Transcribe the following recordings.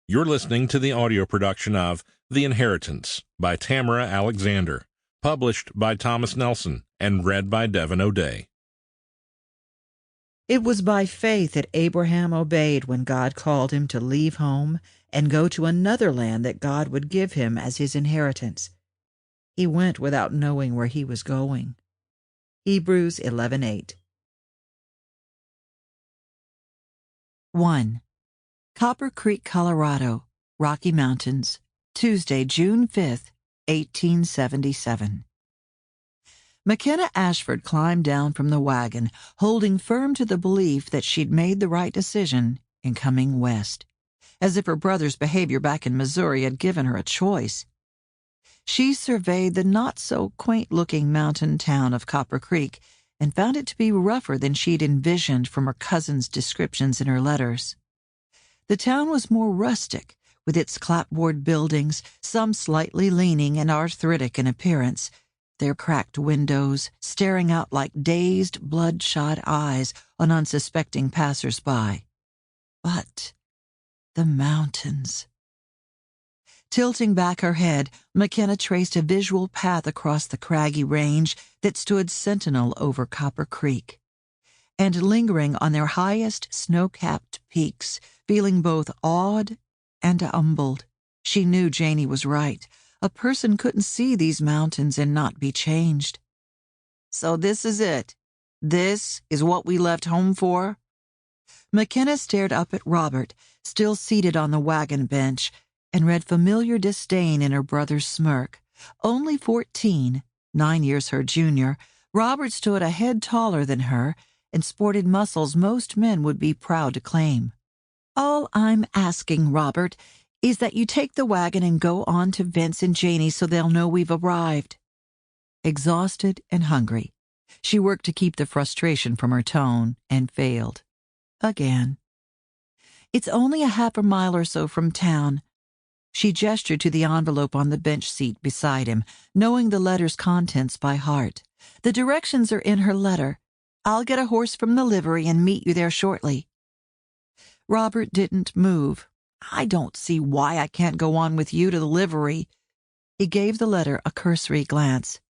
You're listening to the audio production of The Inheritance by Tamera Alexander, published by Thomas Nelson and read by Devon O'Day. It was by faith that Abraham obeyed when God called him to leave home and go to another land that God would give him as his inheritance. He went without knowing where he was going. Hebrews 11:8. 1. Copper Creek, Colorado, Rocky Mountains, Tuesday, June 5th, 1877. McKenna Ashford climbed down from the wagon, holding firm to the belief that she'd made the right decision in coming west, as if her brother's behavior back in Missouri had given her a choice. She surveyed the not-so-quaint-looking mountain town of Copper Creek and found it to be rougher than she'd envisioned from her cousin's descriptions in her letters. The town was more rustic, with its clapboard buildings, some slightly leaning and arthritic in appearance, their cracked windows staring out like dazed, bloodshot eyes on unsuspecting passers-by. But the mountains. Tilting back her head, McKenna traced a visual path across the craggy range that stood sentinel over Copper Creek. And lingering on their highest snow-capped peaks, feeling both awed and humbled, she knew Janey was right. A person couldn't see these mountains and not be changed. So this is it. This is what we left home for? McKenna stared up at Robert, still seated on the wagon bench, and read familiar disdain in her brother's smirk. Only 14, 9 years her junior, Robert stood a head taller than her and sported muscles most men would be proud to claim. All I'm asking, Robert, is that you take the wagon and go on to Vince and Janey so they'll know we've arrived. Exhausted and hungry, she worked to keep the frustration from her tone and failed. Again. It's only a half a mile or so from town. She gestured to the envelope on the bench seat beside him, knowing the letter's contents by heart. The directions are in her letter. I'll get a horse from the livery and meet you there shortly. Robert didn't move. I don't see why I can't go on with you to the livery. He gave the letter a cursory glance.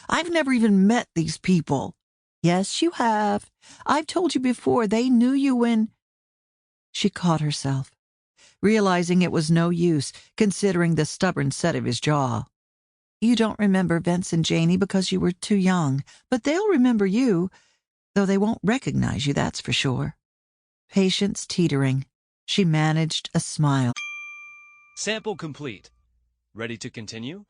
I've never even met these people. Yes, you have. I've told you before they knew you when... She caught herself, realizing it was no use, considering the stubborn set of his jaw. You don't remember Vince and Janey because you were too young, but they'll remember you, though they won't recognize you, that's for sure. Patience teetering, she managed a smile. Sample complete. Ready to continue?